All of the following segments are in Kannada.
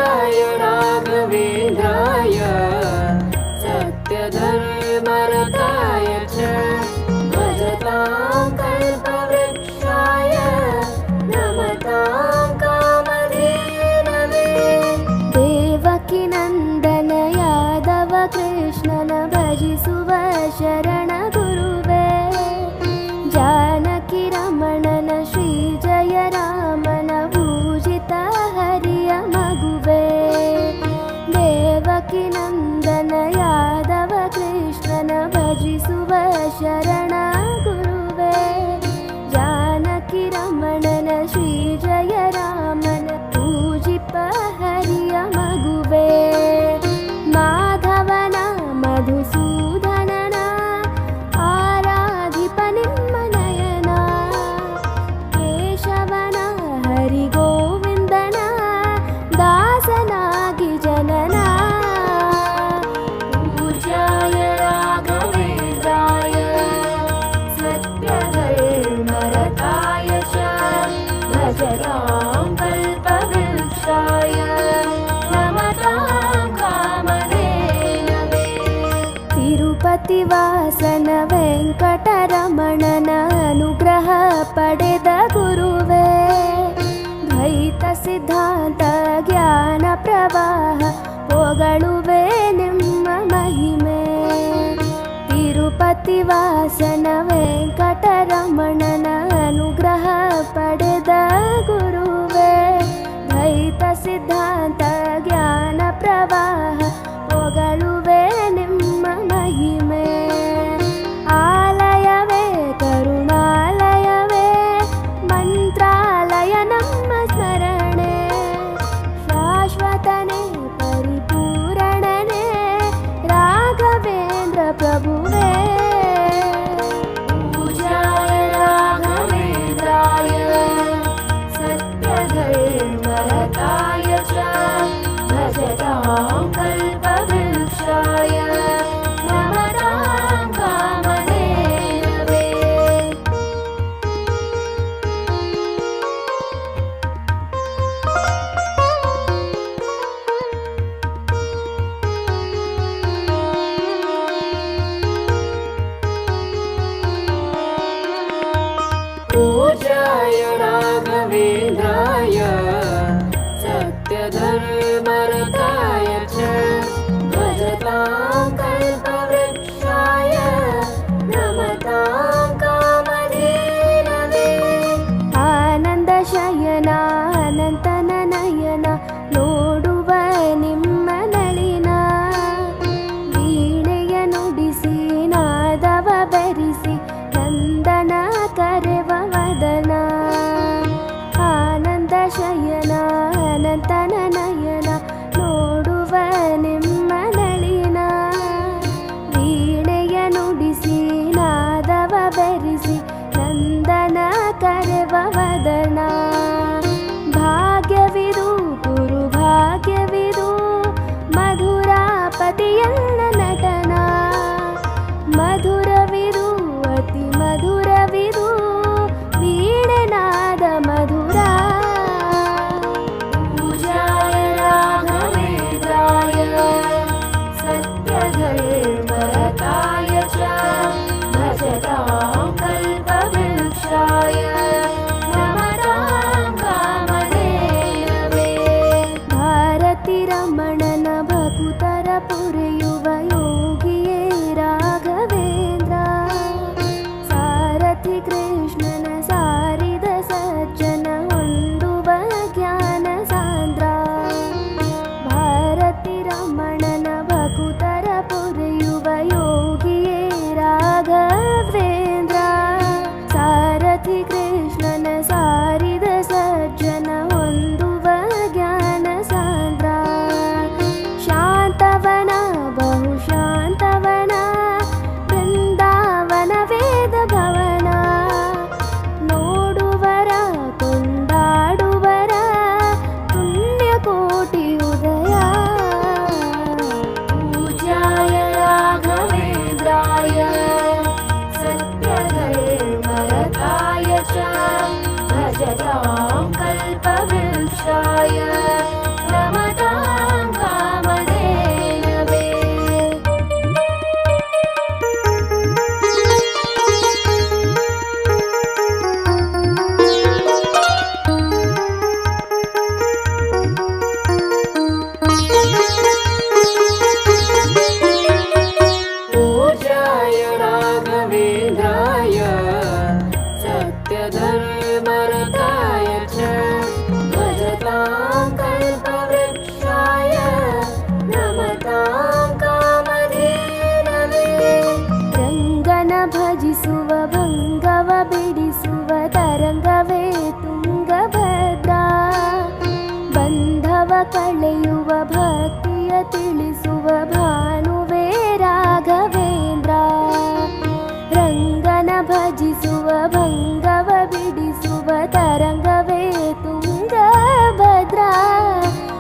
पूज्याय राघवेन्द्राय सत्यधर्मरताय च भजतां कल्पवृक्षाय नमतां कामधेनवे। देवकी नंदन यादव कृष्णन भजिसुव शरण गुरुवे जानकी रमणन श्री जय रामन पूजित हरिय मगुवे। देवकी नंदन यादव कृष्णन भजिसुव शरण गुरुवे जानकी रमणन श्री जय रामन पूजिप हरिय मगुवे। माधवನ ಮಧುಸೂದನನ ಆರಾಧಿಪ ನಿಮ್ಮ ನಯನ ಕೇಶವನ ಹರಿಗೋವಿಂದನ ದಾಸನಾಗಿ ಜನನ। पूज्याय राघवेन्द्राय सत्यधर्मरताय च भजतां कल्पवृक्षाय नमतां कामधेनवे। ತಿರುಪತಿ ವಾಸನ ವೆಂಕಟರಮಣನ ಅನುಗ್ರಹ ಪಡೆದ ಗುರುವೇ ದ್ವೈತ ಸಿದ್ಧಾಂತ ಜ್ಞಾನ ಪ್ರವಾಹ ಪೊಗಳುವೆ ನಿಮ್ಮ ಮಹಿಮೆ। ತಿರುಪತಿ ವಾಸನ ವೆಂಕಟರಮಣನ ಅನುಗ್ರಹ ಪಡೆದ ಗುರುವೇ ದ್ವೈತ ಸಿದ್ಧಾಂತ ಜ್ಞಾನ ಪ್ರವಾಹ ಪೊಗಳುವೆ ನಿಮ್ಮ ಮಹಿಮೆ। ಆಲಯವೇ ಕರುಣಾಲಯವೇ ಮಂತ್ರಾಲಯ ನಮ್ಮ ಸ್ಮರಣೆ ಶಾಶ್ವತನೇ ಪರಿಪೂರಣನೇ ರಾಘವೇಂದ್ರ ಪ್ರಭುವೇ। पूज्याय राघवेन्द्राय सत्यधर्मरताय च भजतां कल्पवृक्षाय नमतां कामधेनवे। पूज्याय राघवेन्द्राय सत्यधर्मरताय च भजतां कल्पवृक्षाय नमतां कामधेनवे। ಆನಂದ ಶಯನ ಅನಂತನ ನಯನ ನೋಡುವ ನಿಮ್ಮ ನಳಿನ ವೀಣೆಯ ನುಡಿಸಿ ನಾದವ ಬೆರಿಸಿ ನಂದನ ಕರೆವ ವದನ। ಆನಂದ ಶಯನ ಅನಂತನ ನಯನ ನೋಡುವ ನಿಮ್ಮ ನಳಿನ ವೀಣೆಯ ನುಡಿಸಿ ನಾದವ ಬೆರಿಸಿ ನಂದನ ಕರೆವ ವದನ। ಭಾಗ್ಯವಿದು ಗುರು ಭಾಗ್ಯವಿದು ಮಧುರಾಪತಿಯನ್ನ ನಟನ ಮಧುರವಿದು ಅತಿ ಮಧುರವಿದು ವೀಣೆನಾದ ಮಧುರ। पूज्याय राघवेन्द्राय सत्यधर्मरताय च भजतां कल्पवृक्षाय नमतां कामधेनवे। ಭಾರತಿ ರಮಣನ ಭಕುತರ ಪುರಿಯುವ ಯೋಗಿಯೇ ರಾಘವೇಂದ್ರ ಸಾರಥಿ ಕೃಷ್ಣನ ಸಾರಿದ ಸಜ್ಜನ ಹೊಂದುವ ಜ್ಞಾನ ಸಾಂದ್ರ। ಭಾರತಿ ರಮಣನ ಭಕುತರ ಪುರಿಯುವ ಯೋಗಿಯೇ ರಾಘವೇಂದ್ರ ಸಾರಥಿ ಕೃಷ್ಣನ ಸಾರಿದ ಸಜ್ಜನ ಹೊಂದುವ ಜ್ಞಾನ ಸಾಂದ್ರ। ಶಾಂತವನ ಬಹು ಶಾಂತವನ ಬೃಂದಾವನ ವೇದ ಭವನ ನೋಡುವರ ಕೊಂಡಾಡುವರ ಪುಣ್ಯಕೋಟಿ ಉದಯ। पूज्याय राघवेन्द्राय सत्यधर्मरताय च भजतां कल्पवृक्षाय नमतां ಕಳೆಯುವ ಭಕ್ತಿಯ ತಿಳಿಸುವ ಭಾನುವೇ ರಾಘವೇಂದ್ರ. ರಂಗನ ಭಜಿಸುವ ಭಂಗವ ಬಿಡಿಸುವ ತರಂಗವೇ ತುಂಗಭದ್ರ.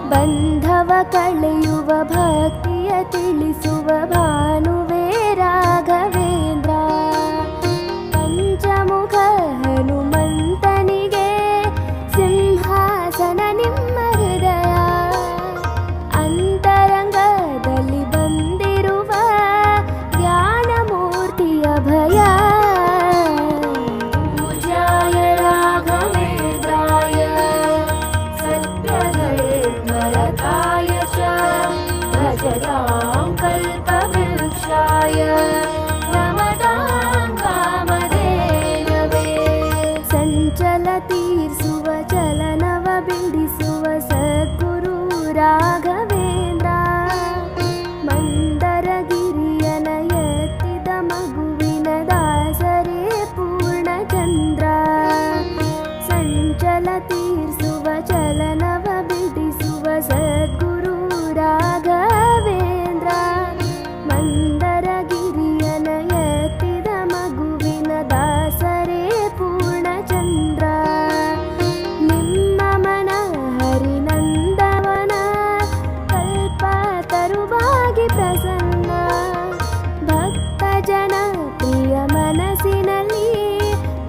ಬಂಧವ ಕಳೆಯುವ ಭಕ್ತಿಯ ತಿಳಿಸುವ ಭಾನುವೇ ರಾಘವೇಂದ್ರ. ಪಂಚಮುಖ ಹನುಮಂತನಿಗೆ ಸಿಂಹಾಸನ ನಿಮ್ಮ ಹೃದಯ. ಅಂತರಂಗದಲ್ಲಿ ಬಂದಿರುವ ಜ್ಞಾನಮೂರ್ತಿಯ ಭಯ. पूज्याय राघवेन्द्राय सत्यधर्मरताय च भजतां कल्पवृक्षाय नमतां कामधेनवे. ಸಂಚಲ ತೀರ್ಸುವ ಚಲನವ ಬಿಡಿಸುವ ಸದ್ಗುರು ರಾಘವೇಂದ್ರ. ಮಂದರಗಿರಿಯನ ಎತ್ತಿದ ಮಗುವಿನ ದಾಸರೇ ಪೂರ್ಣಚಂದ್ರ. ಸಂಚಲ ತೀರ್ಸುವ ಚಲನವ ಬಿಡಿಸುವ ಸದ್ಗುರು ರಾಘವೇಂದ್ರ. ಮಂದರಗಿರಿಯನ ಎತ್ತಿದ ಮಗುವಿನ ದಾಸರೇ ಪೂರ್ಣಚಂದ್ರ. ನಿಮ್ಮ ಮನ ಹರಿನಂದವನ ಕಲ್ಪ ತರುವಾಗಿ ಪ್ರಸನ್ನ. ಭಕ್ತ ಜನ ಪ್ರಿಯ ಮನಸ್ಸಿನಲ್ಲಿ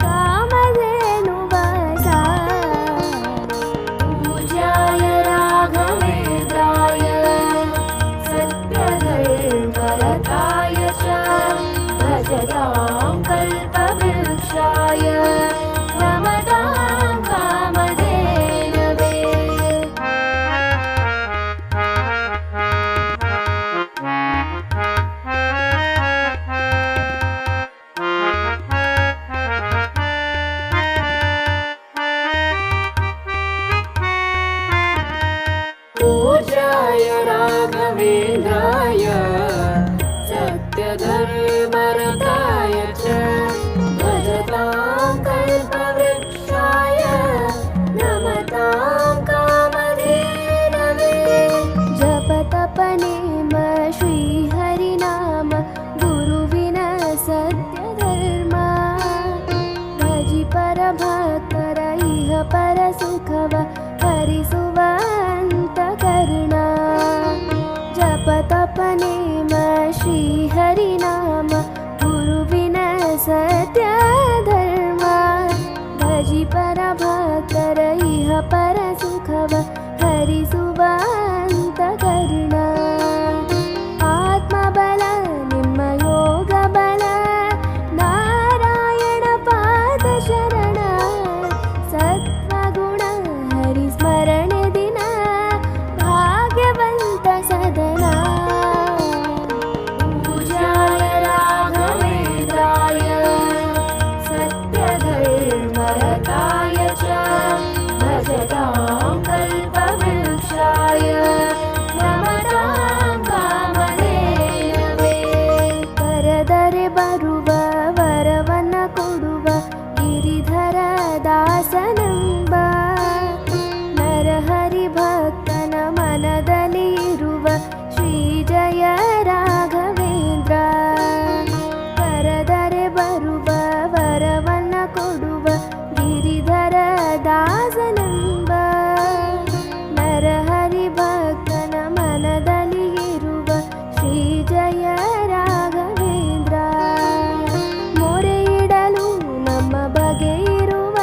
ಕಾಮಧೇನು ವಾಸ. पूज्याय राघवेन्द्राय सत्यधर्मरताय च भजतां कल्पवृक्षाय नमतां कामधेनवे. पूज्याय राघवेन्द्राय सत्यधर्मरताय च भजतां कल्पवृक्षाय नमतां कामधेनवे. ಜಪ ತಪ ನೇಮ ಶ್ರೀ ಹರಿನಾಮ ಗುರುವಿನ ಸತ್ಯ ಧರ್ಮ. ಭಜಿ ಪರ ಭಕ್ತರ ಇಹ ಪರ ಸುಖವ ಹರಿಸುವ ಅಂತಃಕರಣ. ಜಪ ತಪ ನೇಮ ಶ್ರೀ ಹರಿನಾಮ ಗುರುವಿನ ಸತ್ಯ ಧರ್ಮ. ಭಜಿ ಪರ ಭಕ್ತರ ಇಹ ಪರ ಸುಖವ ಹರಿಸುವ ಅಂತಃಕರಣ. ಆತ್ಮಬಲ ನಿಮ್ಮ ಯೋಗ ಬಲ ನಾರಾಯಣ ಪಾದ ಶರಣ. ಸತ್ವಗುಣ ಹರಿಸ್ಮರಣೆ ದಿನ ಭಾಗ್ಯವಂತ ಸದನ. पूज्याय राघवेन्द्राय सत्यधर्मरताय च भजतां कल्पवृक्षाय नमतां कामधेनवे. ಕರೆದರೆ ಬರುವ ವರವನ್ನ ಕೊಡುವ ಗಿರಿಧರ ದಾಸನಂಬ. ನರಹರಿ ಭಕ್ತನ ಮನದಲ್ಲಿ ಇರುವ ಶ್ರೀ ಜಯ ರಾಘವೇಂದ್ರ. ಕರೆದರೆ ಬರುವ ವರವನ್ನ ಕೊಡುವ ಗಿರಿಧರ ದಾಸನಂಬ. ನರಹರಿ ಭಕ್ತನ ಮನದಲ್ಲಿ ಇರುವ ಶ್ರೀ ಜಯ ರಾಘವೇಂದ್ರ. ಮೊರೆಯಿಡಲು ನಮ್ಮ ಬಗೆ ಇರುವ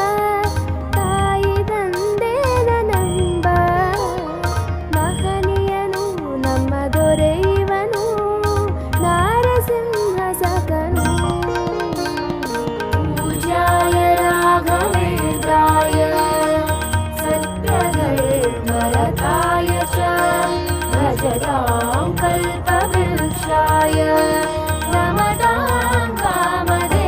ತಾಯಿ ತಂದೆ ನಂಬ. ಮಹನೀಯನು ನಮ್ಮ ದೊರೆ ಇವನು ನಾರಸಿಂಹ ಸಕನು. पूज्याय राघवेन्द्राय सत्यधर्मरताय च भजतां कल्पवृक्षाय नमतां कामधेनवे.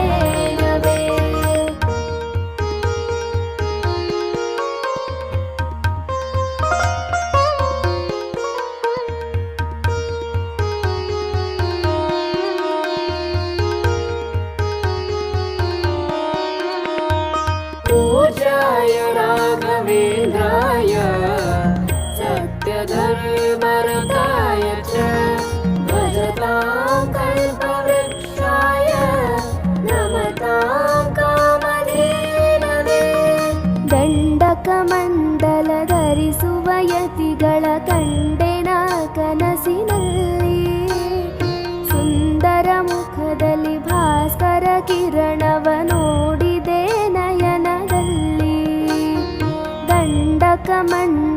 पूज्याय राघवेन्द्राय सत्य सत्यधर्मरताय च भजतां कल्पवृक्षाय नमतां कामधेनवे ದಂಡಕಮಂಡಲ ಧರಿಸುವ ಯತಿಗಳ ಕಂಡೆನ ಕನಸಿನಲ್ಲಿ ಸುಂದರ ಮುಖದಲ್ಲಿ ಭಾಸ್ಕರ ಕಿರಣವ ನೋಡಿದೆ ನಯನದಲ್ಲಿ ದಂಡಕಮಂಡಲ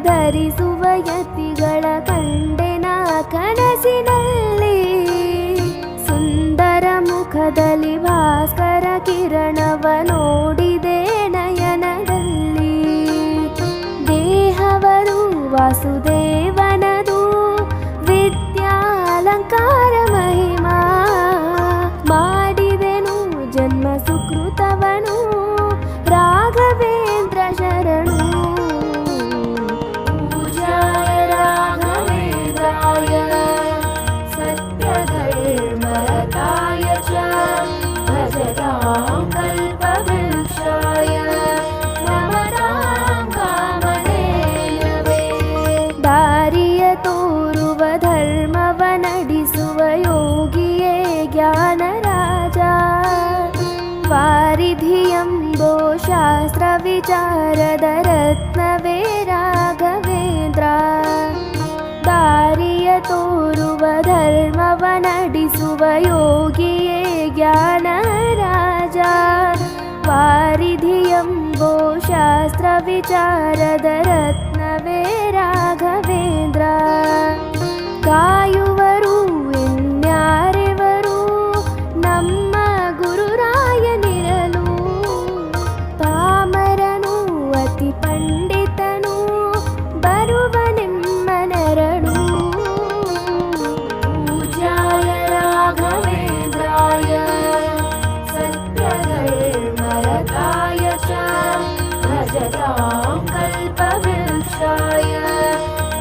ಧರಿಸುವ ಯತಿಗಳ ಕಂಡೆನ ಕನಸಿನಲ್ಲಿ ಸುಂದರ ಮುಖದಲ್ಲಿ ಭಾಸ್ಕರ ಕಿರಣವ ನೋಡಿದೆ ನಯನದಲ್ಲಿ ದೇಹವರು ವಾಸುದೇವನದು ವಿದ್ಯಾಲಂಕಾರ ಮಹಿಮಾ ಮಾಡಿದೆನು ಜನ್ಮ ಸುಕೃತವನು ರಾಘವೇಂದ್ರ ಶರಣು पूजाय राघवेन्द्राय सत्यधर्मरताय च भजतां कल्पवृक्षाय नमतां कामधेनवे ದಾರಿಯ ತೋರುವ ಧರ್ಮವ ನಡೆಸುವ ಯೋಗಿಯೇ ಜ್ಞಾನರಾಜ ವಾರಿಧಿಯಂಬೋ ಶಾಸ್ತ್ರ ವಿಚಾರದ ರತ್ನವೇ ರಾಘವೇಂದ್ರ ದಾರಿಯ ತೋರುವ ಧರ್ಮವ ನಡೆಸುವ ಯೋಗಿಯೇ ಜ್ಞಾನರಾಜ ವಾರಿಧಿಯಂಬೋ ಶಾಸ್ತ್ರ ವಿಚಾರದ ರತ್ನವೇ ರಾಘವೇಂದ್ರ ಕಾಯುವರು ಇನ್ಯಾರೆವರು ನಮ್ಮ ಗುರುರಾಯನಿರಲು ಪಾಮರನು ಅತಿ ಪಂಡಿತನು ಬರುವನೆಮ್ಮನರಳು पूजाय राघवेन्द्राय सत्यधर्मरताय च भजतां कल्पवृक्षाय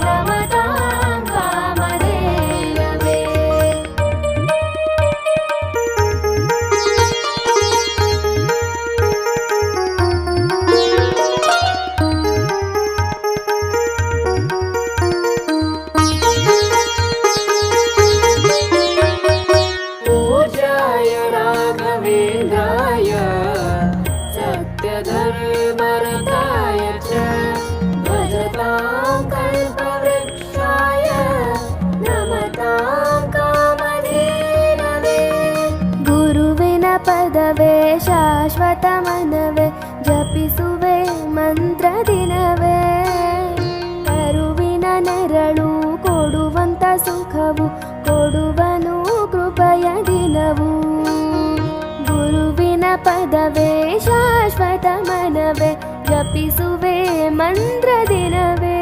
नमतां कामधेनवे पूजाय राघवेन्द्राय सत्यधर्मरताय च भजतां कल्पवृक्षाय नमतां कामधेनवे ಗುರುವಿನ ಪದವೇ ಶಾಶ್ವತ ಮನವೇ ಜಪಿಸುವೆ ಮಂತ್ರ ದಿನವೇ ಕರುವಿನ ನೆರಳು ಕೊಡುವಂತ ಸುಖವು ಕೊಡುವನು ಕೃಪೆಯ ದಿನವು ಗುರುವಿನ ಪದವೇ ಶಾಶ್ವತ ಮನವೇ ಜಪಿಸುವೆ ಮಂತ್ರ ದಿನವೇ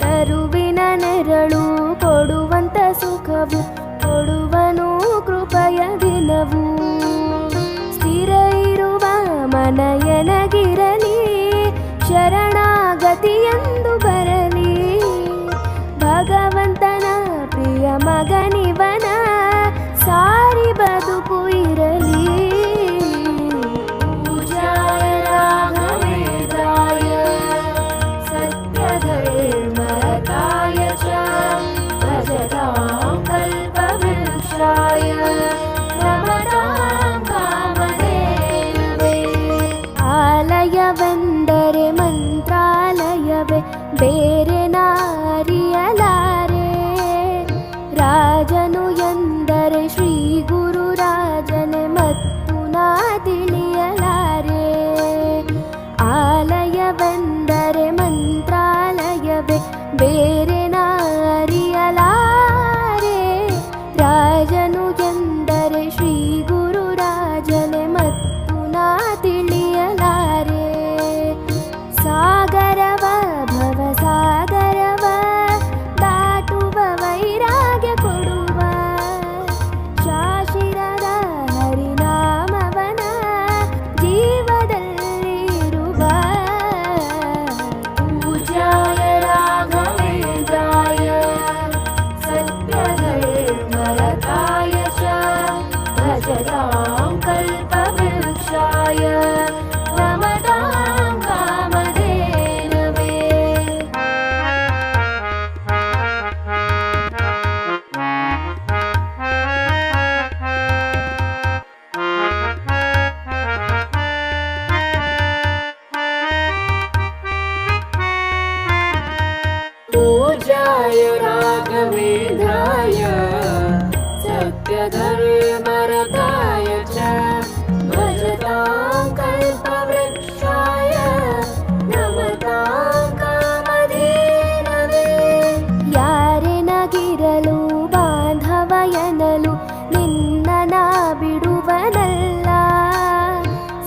ಕರುವಿನ ನೆರಳು ಕೊಡುವಂತ ಸುಖವು ಕೊಡುವನು ಕೃಪೆಯ ದಿನವು ಸ್ಥಿರ ಇರುವ ಮನಯನಗಿರಲಿ ಶರಣಾಗತಿಯೆಂದು ಬರಲಿ ಭಗವಂತನ ಪ್ರಿಯ ಮಗನಿವನ ಸಾರಿ ಬದುಕು ಇರಲಿ पूजाय राघवेन्द्राय सत्यधर्मरताय च भजतां कल्पवृक्षाय नमतां कामधेनवे ಆಲಯವೆಂದರೆ ಮಂತ್ರಾಲಯವೇ ಬೇರೆ ನಾರಿಯಲಾರೆ ರಾಜನು ಎಂದರೆ ಶ್ರೀ ಗುರು ರಾಜನೆ ಮತ್ತು ನಾ ತಿಳಿಯಲಾರೆ ಆಲಯವೆಂದರೆ ಮಂತ್ರಾಲಯವೇ ಬೇರೆ ನಾರಿಯಲಾರೆ ರಾಜನು ಎಂದರೆ ಶ್ರೀ ಗುರು ರಾಜನೆ ಮತ್ತು ನಾ ತಿಳಿಯಲಾರೆ ಸಾಗರವ ಭವಸಾಗರ पूज्याय राघवेन्द्राय सत्यधर्मरताय च भजतां कल्पवृक्षाय नमतां कामधेनवे ಯಾರೆ ನಗಿರಲು ಬಾಂಧವ ಎನ್ನಲು ನಿನ್ನ ನಾ ಬಿಡುವನಲ್ಲ.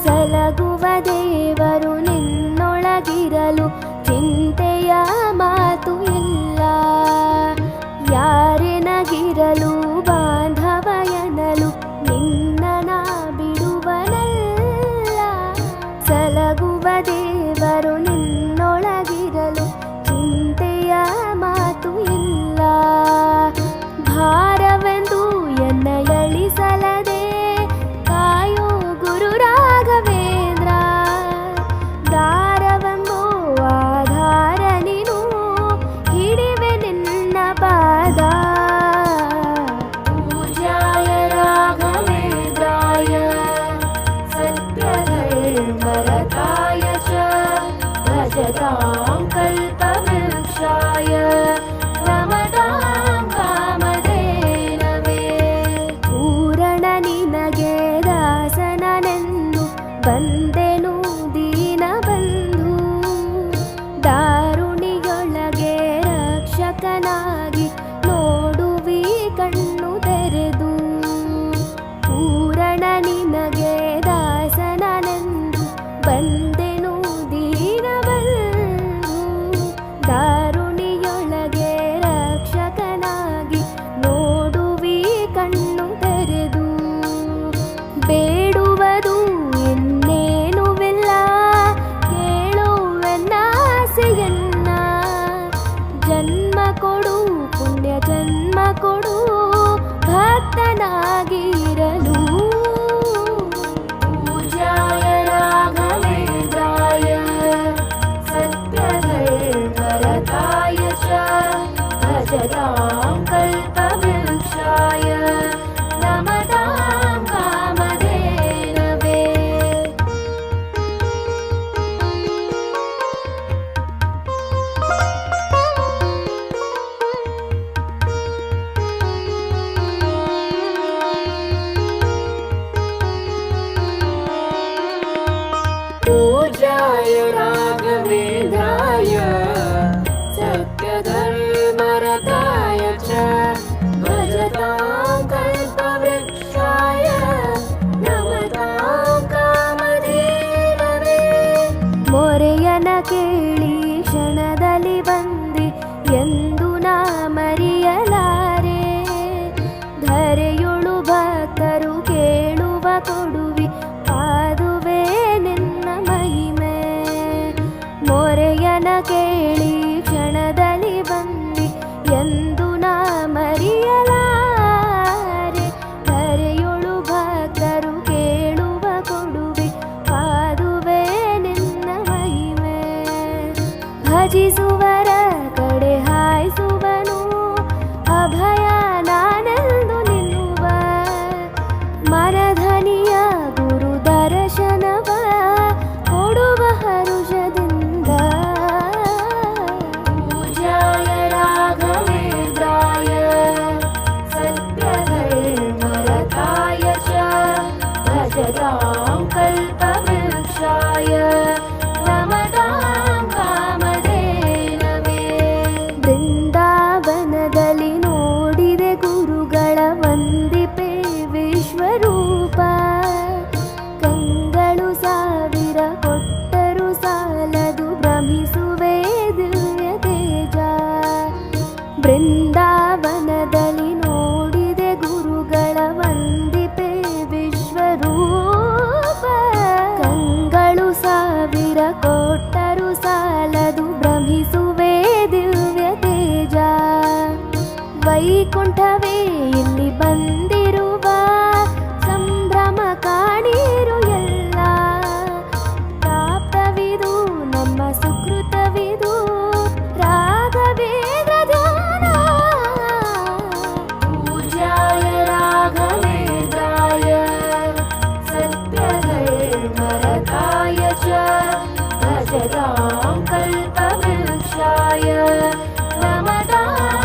ಸಲಗುವ ದೇವರು ನಿನ್ನೊಳಗಿರಲು ಚಿಂತೆಯ ಮಾತು ಇಲ್ಲ. ಯಾರೆ ನಗಿರಲು ಬಾಂಧವ ಎನ್ನಲು ನಿನ್ನ ನಾ ಬಿಡುವನಲ್ಲ. ಸಲಗುವ ದೇವರು ನಿನ್ನೊಳಗಿರಲು ಚಿಂತೆಯ ಮಾತು ಇಲ್ಲ. ಭಾರವೆಂದು ಎನ್ನ ಎಳಿಸಲದೆ ಕಾಯೋ ಗುರು ರಾಘವೇಂದ್ರ. ದಾರವೆಂಬೋ ಆಧಾರ ನೀನು ಹಿಡಿವೆ ನಿನ್ನ ಪಾದ. पूज्याय राघवेन्द्राय सत्यधर्मरताय च भजतां कल्पवृक्षाय नमतां कामधेनवे ಪೂರಣ ನಿನಗೆ ದಾಸನನೆಂದು ಬಂದೆನು ದೀನ ಬಂಧು. ದಾರುಣಿಯೊಳಗೆ ರಕ್ಷಕನಾಗಿ ನೋಡುವಿ ಕಣ್ಣು ತೆರೆದು. ಪೂರಣ ನಿನಗೆ ದಾಸನನೆಂದು ಬಂದೆನು ದೀನ ಬಂಧು. ದಾರುಣಿಯೊಳಗೆ ರಕ್ಷಕನಾಗಿ ನೋಡುವಿ ಕಣ್ಣು ತೆರೆದು. ಬೇಡುವುದು ಇನ್ನೇನುವಿಲ್ಲ ಕೇಳುವೆನ್ನಾಸೆಯನ್ನ. ಜನ್ಮ ಕೊಡು ಪುಣ್ಯ ಜನ್ಮ ಕೊಡು ಭಕ್ತನಾಗಿರಲು. पूज्याय राघवेन्द्राय सत्यधर्मरताय च भजतां कल्पवृक्षाय नमतां कामधेनवे पूज्याय राघवेन्द्राय सत्यधर्मरताय च भजतां कल्पवृक्षाय नमतां कामधेनवे ಮೊರೆಯನ ಕೇಳಿ ಕ್ಷಣದಲ್ಲಿ ಬಂದೆ ಎಂದು ನಾ ಮರೆಯಲಾರೆ. ಧರೆಯೊಳು ಭಕ್ತರು ಕೇಳುವ ಕೊಡುವಿ ಪಾದುವೆ ನಿನ್ನ ಮಹಿಮೆ. ಮೊರೆಯನ ಕೇಳಿ ಕ್ಷಣದಲ್ಲಿ ಬಂದೆ ಎಂದು ನಾ ಮರೆಯಲಾರೆ. ಧರೆಯೊಳು ಭಕ್ತರು ಕೇಳುವ ಕೊಡುವೆ ಪಾದುವೆ ನಿನ್ನ ಮಹಿಮೆ. ಭಜಿಸುವರ ಕಡೆ ಹಾಯಿಸುವನು ಅಭಯ ನಾನೆಂದು ನಿಲ್ಲುವ. ಮನಧನಿಯ ಗುರು ದರ್ಶನವ ಕೊಡುವ ಹರುಷದಿಂದ. पूज्याय राघवेन्द्राय सत्यधर्मरताय च भजतां कल्पवृक्षाय नमतां कामधेनवे ಬೃಂದಾವನದಲ್ಲಿ ನೋಡಿದೆ ಗುರುಗಳ ವಂದಿಪೆ ವಿಶ್ವರೂಪ. ಕಂಗಳು ಸಾವಿರ ಕೊಟ್ಟರು ಸಾಲದು ಭ್ರಮಿಸುವೆ ದಿವ್ಯ ತೇಜ. ಬೃಂದಾವನದಲ್ಲಿ ನೋಡಿದೆ ಗುರುಗಳ ವಂದಿಪೆ ವಿಶ್ವರೂಪ. ಕಂಗಳು ಸಾವಿರ ಕೊಟ್ಟರು ಸಾಲದು ಭ್ರಮಿಸುವೆ ದಿವ್ಯ ತೇಜ. ವೈಕುಂಠವೇ ಇಲ್ಲಿ ಬಂದಿರುವ ಸಂಭ್ರಮ ಕಾಣಿರು ಎಲ್ಲ. ಪ್ರಾಪ್ತವಿದು ನಮ್ಮ ಸುಕೃತವಿದು ರಾಘವೇಂದ್ರ ಧ್ಯಾನ. पूज्याय राघवेन्द्राय सत्यधर्मरताय च भजतां कल्पवृक्षाय नमतां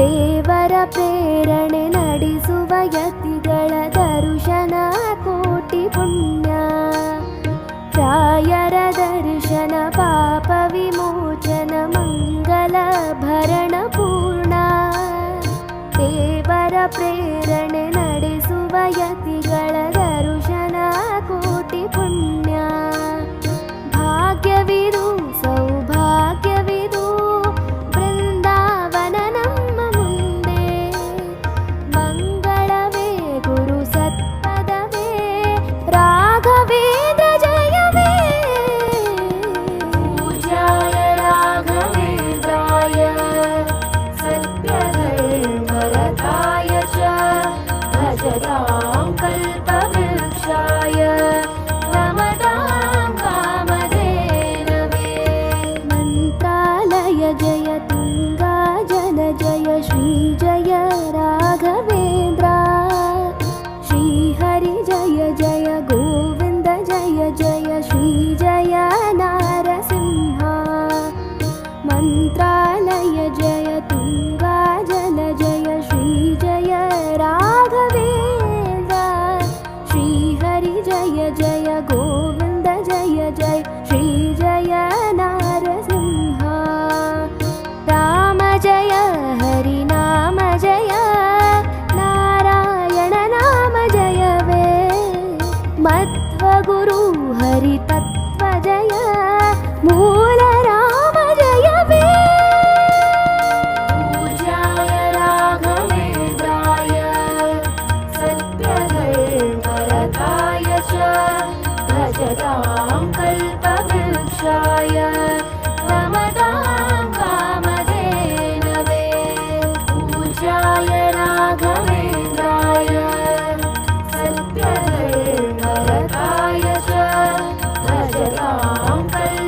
ದೇವರ ಪ್ರೇರಣೆ ನಡೆಸುವ ಯತಿಗಳ ದರ್ಶನ ಕೋಟಿ ಪುಣ್ಯ. ರಾಯರ ದರ್ಶನ ಪಾಪ ವಿಮೋಚನ ಮಂಗಲ ಭರಣ ಪೂರ್ಣ. ದೇವರ ಪ್ರೇರಣೆ ನಡೆಸುವ ಯತಿಗಳ ದರ್ಶನ ಕೋಟಿ ಪುಣ್ಯ. ಭಾಗ್ಯವಿದು ಸೌಭಾಗ್ಯವಿದು ಬೃಂದಾವನ ನಮ್ಮ ಮುಂದೆ. ಮಂಗಳವೇ ಗುರು ಸತ್ಪದವೇ ರಾಘವೇಂದ್ರ ಜಯವೇ. पूज्याय राघवेन्द्राय सत्यधर्मरताय च भजतां कल्पवृक्षाय नमतां कामधेनवे. ಮಂತ್ರಾಲಯ ಜಯ ತುಂಗಾ ಜನ ಜಯ ಶ್ರೀ ಜಯ ರಾಘವೇಂದ್ರ. ಶ್ರೀಹರಿ ಜಯ ಜಯ ಗೋವಿಂದ ಜಯ ಜಯ ಶ್ರೀ ಜಯ ನಾರಸಿಂಹ. ಮಂತ್ರಾಲಯ ಜಯ ತುಂಗಾ ಜನ ಜಯ ಶ್ರೀ ಜಯ ರಾಘವೇಂದ್ರ. ಶ್ರೀಹರಿ ಜಯ ಜಯ ಗೋವಿಂದ ಜಯ ಜಯ ಶ್ರೀ ಜಯ ನಾರಸಿಂಹ. ರಾಮ ಜಯ ಹರಿ ನಾಮ ಜಯ ನಾರಾಯಣ ನಾಮ ಜಯವೇ. ಮಧ್ವ ಗುರು ಹರಿ ತತ್ವ ಜಯ ಮೂಲ ರಾಮ ಜಯವೇ. पूज्याय राघवेन्द्राय सत्यधर्मरताय च भजतां कल्पवृक्षाय नमतां कामधेनवे. पूज्याय राघवेन्द्राय सत्यधर्मरताय च भजतां कल्पवृक्षाय